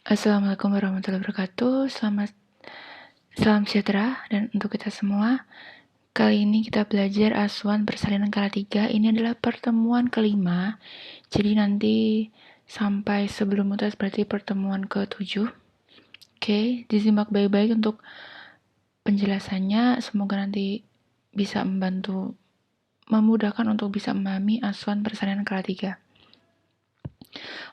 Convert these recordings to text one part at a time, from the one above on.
Assalamualaikum warahmatullahi wabarakatuh. Salam sejahtera dan untuk kita semua. Kali ini kita belajar asuhan persalinan skala 3. Ini adalah pertemuan kelima. Jadi nanti sampai sebelum UTS berarti pertemuan ke-7. Oke, disimak baik-baik untuk penjelasannya. Semoga nanti bisa memudahkan untuk bisa memahami asuhan persalinan skala 3.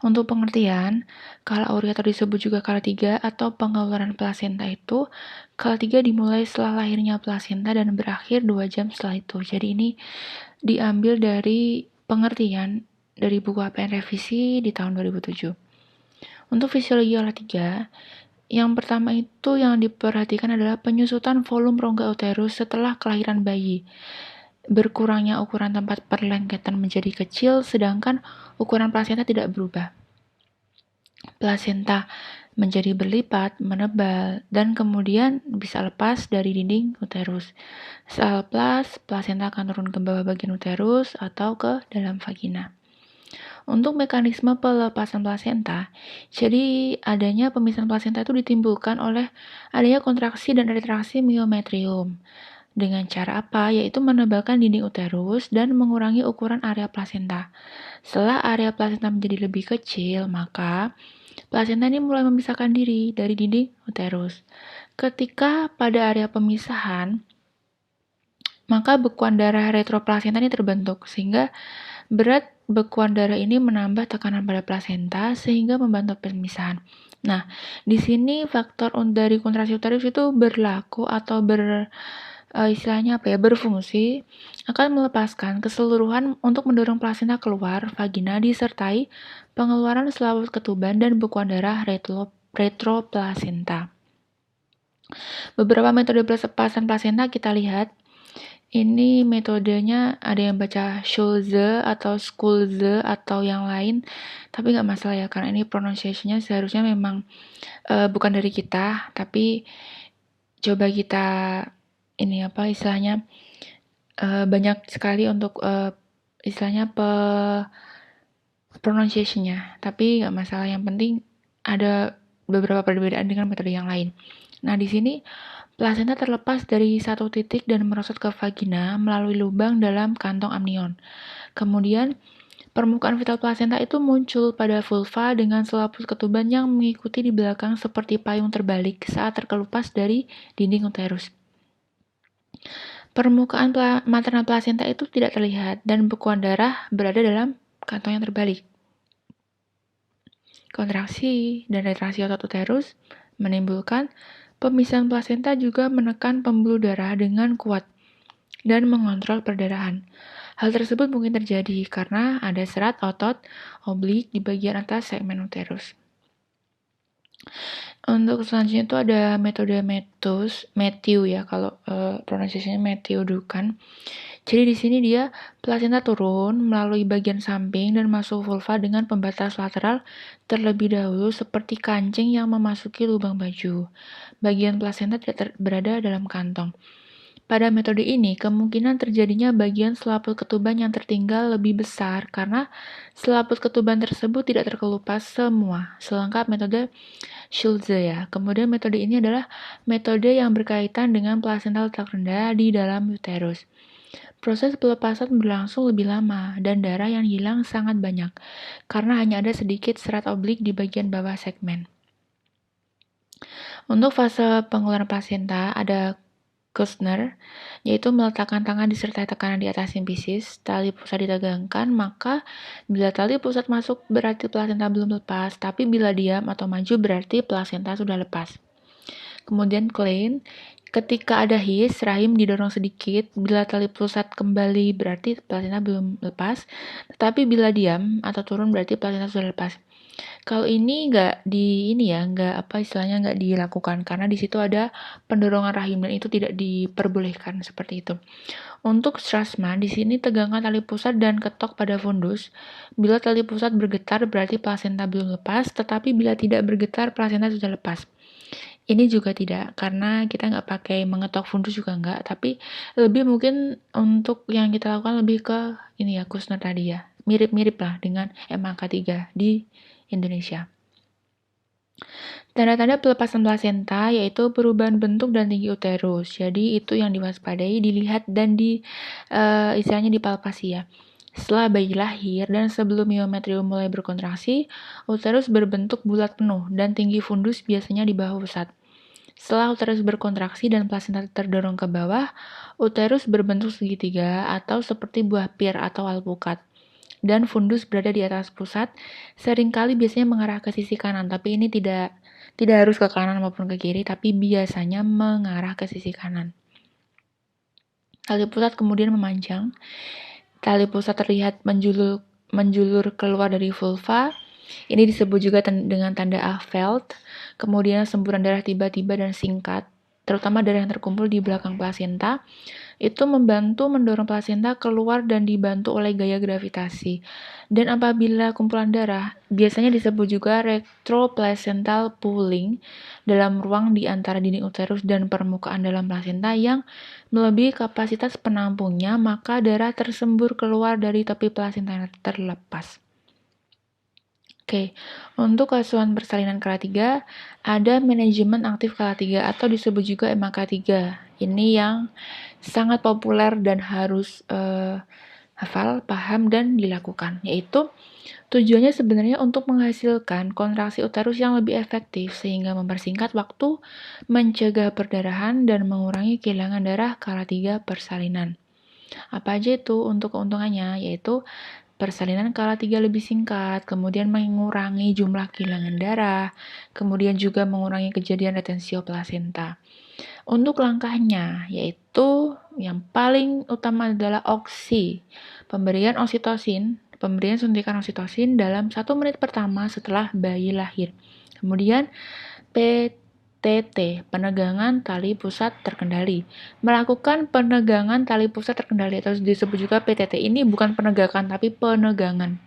Untuk pengertian, kala aurea atau disebut juga kala 3 atau pengeluaran plasenta itu, kala 3 dimulai setelah lahirnya plasenta dan berakhir 2 jam setelah itu. Jadi ini diambil dari pengertian dari buku APN Revisi di tahun 2007. Untuk fisiologi kala 3, yang pertama itu yang diperhatikan adalah penyusutan volume rongga uterus setelah kelahiran bayi. Berkurangnya ukuran tempat perlengketan menjadi kecil, sedangkan ukuran plasenta tidak berubah. Plasenta menjadi berlipat, menebal, dan kemudian bisa lepas dari dinding uterus. Setelah lepas, plasenta akan turun ke bawah bagian uterus atau ke dalam vagina. Untuk mekanisme pelepasan plasenta, jadi adanya pemisahan plasenta itu ditimbulkan oleh adanya kontraksi dan retraksi miometrium. Dengan cara apa? Yaitu menebalkan dinding uterus dan mengurangi ukuran area plasenta. Setelah area plasenta menjadi lebih kecil, maka plasenta ini mulai memisahkan diri dari dinding uterus. Ketika pada area pemisahan, maka bekuan darah retroplasenta ini terbentuk, sehingga berat bekuan darah ini menambah tekanan pada plasenta sehingga membantu pemisahan. Nah, di sini faktor dari kontraksi uterus itu berlaku atau berfungsi akan melepaskan keseluruhan untuk mendorong plasenta keluar vagina disertai pengeluaran selaput ketuban dan bekuan darah retroplasenta. Beberapa metode pelepasan plasenta kita lihat. Ini metodenya ada yang baca Schulze atau Schulze atau yang lain, tapi nggak masalah ya karena ini pronunciation-nya seharusnya memang bukan dari kita, tapi coba kita banyak sekali untuk pronunciation-nya, tapi nggak masalah, yang penting ada beberapa perbedaan dengan metode yang lain. Nah, di sini plasenta terlepas dari satu titik dan merosot ke vagina melalui lubang dalam kantong amnion. Kemudian, permukaan vital plasenta itu muncul pada vulva dengan selaput ketuban yang mengikuti di belakang seperti payung terbalik saat terkelupas dari dinding uterus. Permukaan maternal plasenta itu tidak terlihat dan bekuan darah berada dalam kantong yang terbalik. Kontraksi dan retraksi otot uterus menimbulkan pemisahan plasenta juga menekan pembuluh darah dengan kuat dan mengontrol perdarahan. Hal tersebut mungkin terjadi karena ada serat otot oblik di bagian atas segmen uterus. Untuk selanjutnya itu ada metode Matthew ya, kalau pronunciation-nya Matthew Dukan. Jadi di sini dia plasenta turun melalui bagian samping dan masuk vulva dengan pembatas lateral terlebih dahulu seperti kancing yang memasuki lubang baju. Bagian plasenta tidak berada dalam kantong. Pada metode ini, kemungkinan terjadinya bagian selaput ketuban yang tertinggal lebih besar karena selaput ketuban tersebut tidak terkelupas semua. Selengkap metode Schulze ya. Kemudian metode ini adalah metode yang berkaitan dengan plasenta letak rendah di dalam uterus. Proses pelepasan berlangsung lebih lama dan darah yang hilang sangat banyak karena hanya ada sedikit serat oblik di bagian bawah segmen. Untuk fase pengeluaran plasenta ada Kushner, yaitu meletakkan tangan disertai tekanan di atas simfisis, tali pusat ditegangkan, maka bila tali pusat masuk berarti plasenta belum lepas, tapi bila diam atau maju berarti plasenta sudah lepas. Kemudian Klein, ketika ada his, rahim didorong sedikit, bila tali pusat kembali berarti plasenta belum lepas, tetapi bila diam atau turun berarti plasenta sudah lepas. Kalau ini nggak dilakukan karena di situ ada pendorongan rahim dan itu tidak diperbolehkan seperti itu. Untuk Strassman, di sini tegangkan tali pusat dan ketok pada fundus. Bila tali pusat bergetar berarti plasenta belum lepas, tetapi bila tidak bergetar plasenta sudah lepas. Ini juga tidak, karena kita nggak pakai mengetok fundus juga nggak, tapi lebih mungkin untuk yang kita lakukan lebih ke Kushner tadi ya. Mirip-mirip lah dengan M angka 3 di Indonesia. Tanda-tanda pelepasan plasenta yaitu perubahan bentuk dan tinggi uterus. Jadi itu yang diwaspadai, dilihat dan istilahnya dipalpasi ya. Setelah bayi lahir dan sebelum miometrium mulai berkontraksi, uterus berbentuk bulat penuh dan tinggi fundus biasanya di bahu pusat. Setelah uterus berkontraksi dan plasenta terdorong ke bawah, uterus berbentuk segitiga atau seperti buah pir atau alpukat. Dan fundus berada di atas pusat, seringkali biasanya mengarah ke sisi kanan, tapi ini tidak harus ke kanan maupun ke kiri, tapi biasanya mengarah ke sisi kanan. Tali pusat kemudian memanjang. Tali pusat terlihat menjulur keluar dari vulva. Ini disebut juga dengan tanda Affeldt. Kemudian semburan darah tiba-tiba dan singkat, terutama darah yang terkumpul di belakang plasenta, itu membantu mendorong plasenta keluar dan dibantu oleh gaya gravitasi. Dan apabila kumpulan darah, biasanya disebut juga retroplacental pooling dalam ruang di antara dinding uterus dan permukaan dalam plasenta yang melebihi kapasitas penampungnya, maka darah tersembur keluar dari tepi plasenta yang terlepas. Oke, untuk asuhan persalinan KLA3, ada manajemen aktif KLA3 atau disebut juga MAK3. Ini yang sangat populer dan harus hafal, paham, dan dilakukan. Yaitu tujuannya sebenarnya untuk menghasilkan kontraksi uterus yang lebih efektif sehingga mempersingkat waktu, mencegah perdarahan, dan mengurangi kehilangan darah KLA3 persalinan. Apa aja itu untuk keuntungannya? Yaitu persalinan KLA3 lebih singkat, kemudian mengurangi jumlah kehilangan darah, kemudian juga mengurangi kejadian retensio plasenta. Untuk langkahnya, yaitu yang paling utama adalah pemberian suntikan oksitosin dalam 1 menit pertama setelah bayi lahir. Kemudian PTT, penegangan tali pusat terkendali. Melakukan penegangan tali pusat terkendali atau disebut juga PTT. Ini bukan penegakan tapi penegangan.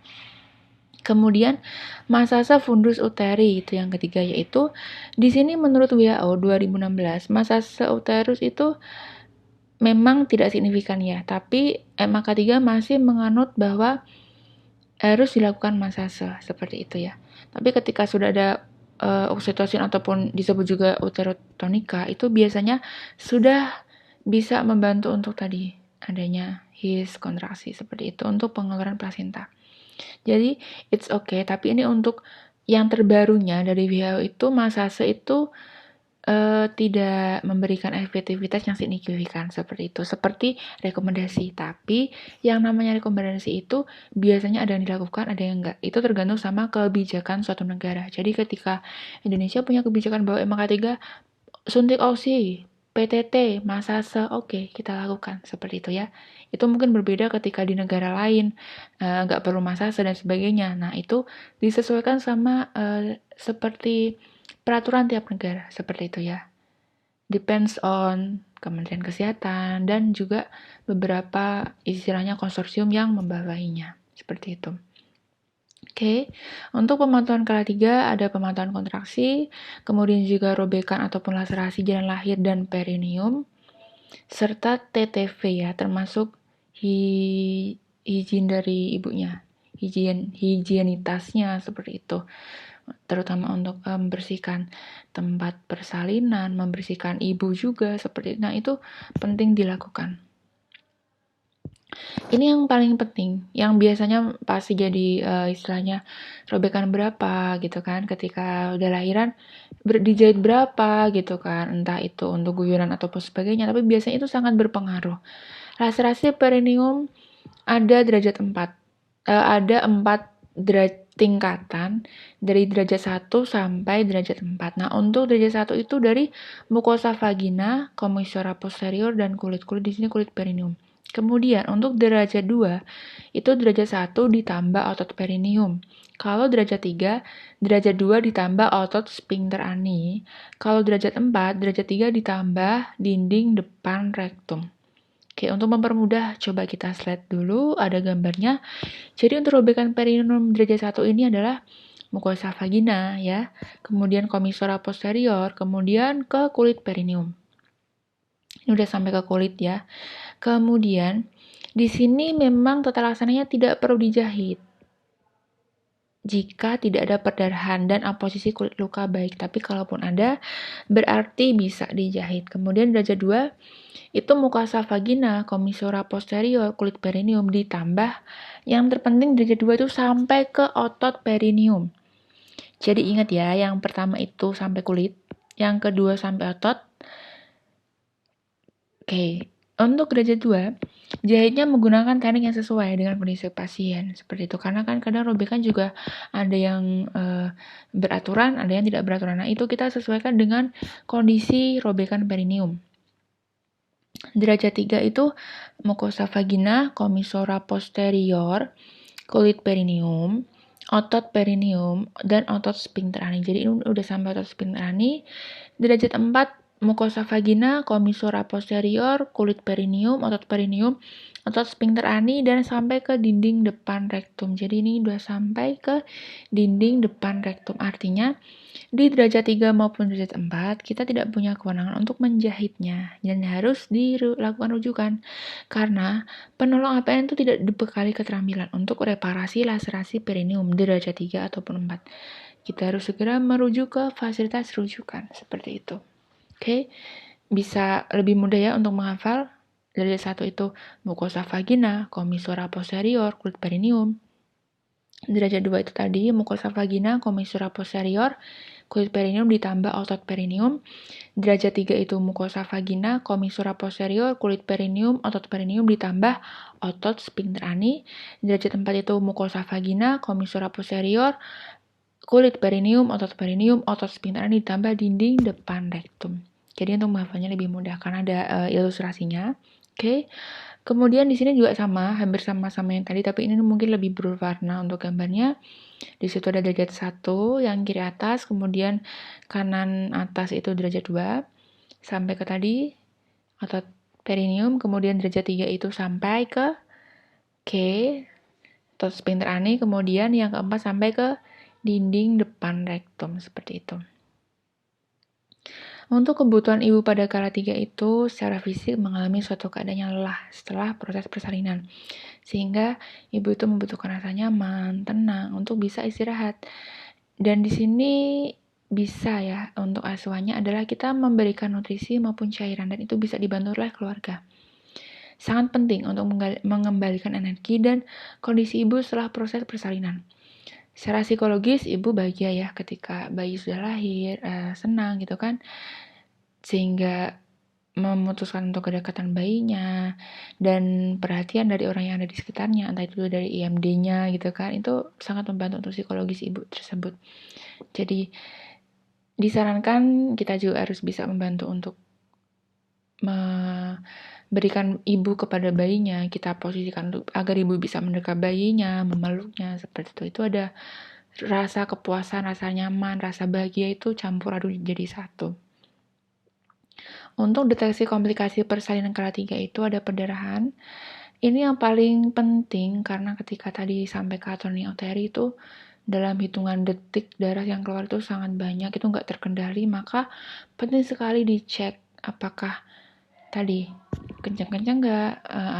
Kemudian masasa fundus uteri itu yang ketiga, yaitu di sini menurut WHO 2016 masasa uterus itu memang tidak signifikan ya, tapi MAK3 masih menganut bahwa harus dilakukan masase seperti itu ya. Tapi ketika sudah ada oksitosin ataupun disebut juga uterotonika, itu biasanya sudah bisa membantu untuk tadi adanya his kontraksi seperti itu untuk pengeluaran plasenta. Jadi it's okay, tapi ini untuk yang terbarunya dari WHO itu masase itu tidak memberikan efektivitas yang signifikan seperti itu, seperti rekomendasi. Tapi yang namanya rekomendasi itu biasanya ada yang dilakukan, ada yang enggak. Itu tergantung sama kebijakan suatu negara. Jadi ketika Indonesia punya kebijakan bahwa MAK3 suntik oksi, PTT, masase, oke, kita lakukan seperti itu ya. Itu mungkin berbeda ketika di negara lain nggak perlu masase dan sebagainya. Nah itu disesuaikan sama seperti peraturan tiap negara seperti itu ya. Depends on Kementerian Kesehatan dan juga beberapa istilahnya konsorsium yang membawahinya. Seperti itu. Oke, untuk pemantauan KLA3 ada pemantauan kontraksi, kemudian juga robekan ataupun laserasi jalan lahir dan perineum, serta TTV ya, termasuk higien dari ibunya, higienitasnya seperti itu. Terutama untuk membersihkan tempat persalinan, membersihkan ibu juga seperti itu. Nah, itu penting dilakukan. Ini yang paling penting, yang biasanya pasti jadi istilahnya robekan berapa gitu kan, ketika udah lahiran dijahit berapa gitu kan, entah itu untuk guyuran ataupun sebagainya, tapi biasanya itu sangat berpengaruh. Laserasi perineum ada derajat 4. Ada 4 tingkatan dari derajat 1 sampai derajat 4. Nah, untuk derajat 1 itu dari mukosa vagina, commissura posterior, dan kulit-kulit di sini kulit perineum. Kemudian untuk derajat 2 itu derajat 1 ditambah otot perineum. Kalau derajat 3, derajat 2 ditambah otot sphincter ani. Kalau derajat 4, derajat 3 ditambah dinding depan rektum. Oke, untuk mempermudah, coba kita slide dulu, ada gambarnya. Jadi untuk robekan perineum derajat 1 ini adalah mukosa vagina ya, kemudian commissura posterior, kemudian ke kulit perineum. Ini udah sampai ke kulit ya. Kemudian di sini memang tata laksananya tidak perlu dijahit. jika tidak ada perdarahan dan aposisi kulit luka baik. Tapi kalaupun ada, berarti bisa dijahit. Kemudian derajat 2, itu mukosa vagina, komissura posterior, kulit perineum ditambah. Yang terpenting derajat 2 itu sampai ke otot perineum. Jadi ingat ya, yang pertama itu sampai kulit, yang kedua sampai otot. Oke, untuk derajat 2, jahitnya menggunakan teknik yang sesuai dengan kondisi pasien. Seperti itu, karena kan kadang robekan juga ada yang beraturan, ada yang tidak beraturan. Nah, itu kita sesuaikan dengan kondisi robekan perineum. Derajat 3 itu mukosa vagina, komissura posterior, kulit perineum, otot perineum, dan otot sphincter ani. Jadi ini udah sampai otot sphincter ani. Derajat 4, mukosa vagina, komissura posterior, kulit perineum, otot sphincter ani, dan sampai ke dinding depan rektum. Jadi ini udah sampai ke dinding depan rektum. Artinya, di derajat 3 maupun derajat 4, kita tidak punya kewenangan untuk menjahitnya dan harus dilakukan rujukan. Karena penolong APN itu tidak dibekali keterampilan untuk reparasi laserasi perineum derajat 3 ataupun 4. Kita harus segera merujuk ke fasilitas rujukan, seperti itu. Oke, bisa lebih mudah ya untuk menghafal. Derajat 1 itu mukosa vagina, komissura posterior, kulit perineum. Derajat 2 itu tadi mukosa vagina, komissura posterior, kulit perineum ditambah otot perineum. Derajat 3 itu mukosa vagina, komissura posterior, kulit perineum, otot perineum ditambah otot sphincter ani. Derajat 4 itu mukosa vagina, komissura posterior, kulit perineum, otot sphincter ani ditambah dinding depan rektum. Jadi untuk menghafalnya lebih mudah karena ada ilustrasinya. Oke. Kemudian di sini juga sama, hampir sama-sama yang tadi, tapi ini mungkin lebih berwarna untuk gambarnya. Di situ ada derajat 1 yang kiri atas, kemudian kanan atas itu derajat 2 sampai ke tadi otot perineum, kemudian derajat 3 itu sampai ke otot sphincter ani, kemudian yang keempat sampai ke dinding depan rektum, seperti itu. Untuk kebutuhan ibu pada kala 3 itu secara fisik mengalami suatu keadaan yang lelah setelah proses persalinan. Sehingga ibu itu membutuhkan rasa nyaman, tenang untuk bisa istirahat. Dan di sini bisa ya untuk asuhannya adalah kita memberikan nutrisi maupun cairan dan itu bisa dibantu oleh keluarga. Sangat penting untuk mengembalikan energi dan kondisi ibu setelah proses persalinan. Secara psikologis ibu bahagia ya ketika bayi sudah lahir, senang gitu kan, sehingga memutuskan untuk kedekatan bayinya dan perhatian dari orang yang ada di sekitarnya, entah itu dari IMD-nya gitu kan, itu sangat membantu untuk psikologis ibu tersebut. Jadi disarankan kita juga harus bisa membantu untuk memberikan ibu kepada bayinya, kita posisikan untuk agar ibu bisa mendekat bayinya, memeluknya, seperti itu. Itu ada rasa kepuasan, rasa nyaman, rasa bahagia itu campur aduk jadi satu. Untuk deteksi komplikasi persalinan kala 3 itu ada perdarahan. Ini yang paling penting karena ketika tadi sampai ke atonia uteri itu dalam hitungan detik darah yang keluar itu sangat banyak, itu nggak terkendali, maka penting sekali dicek apakah tadi kencang-kencang nggak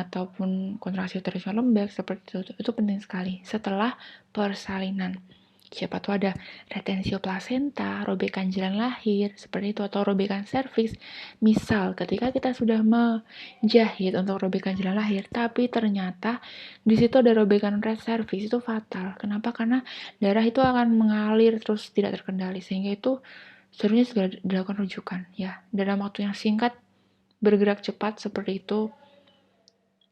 ataupun kontraksi uterusnya lembek, seperti itu penting sekali setelah persalinan. Siapa tuh ada retensio plasenta, robekan jalan lahir, seperti itu, atau robekan serviks. Misal ketika kita sudah menjahit untuk robekan jalan lahir, tapi ternyata di situ ada robekan serviks, itu fatal. Kenapa? Karena darah itu akan mengalir terus tidak terkendali, sehingga itu seharusnya segera dilakukan rujukan. Ya, dalam waktu yang singkat, bergerak cepat seperti itu,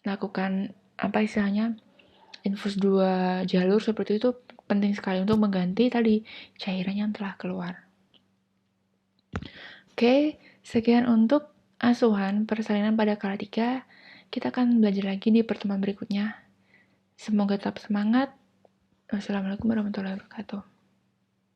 lakukan apa istilahnya, infus 2 jalur seperti itu penting sekali untuk mengganti tadi cairan yang telah keluar. Oke, sekian untuk asuhan persalinan pada kala 3. Kita akan belajar lagi di pertemuan berikutnya. Semoga tetap semangat. Wassalamualaikum warahmatullahi wabarakatuh.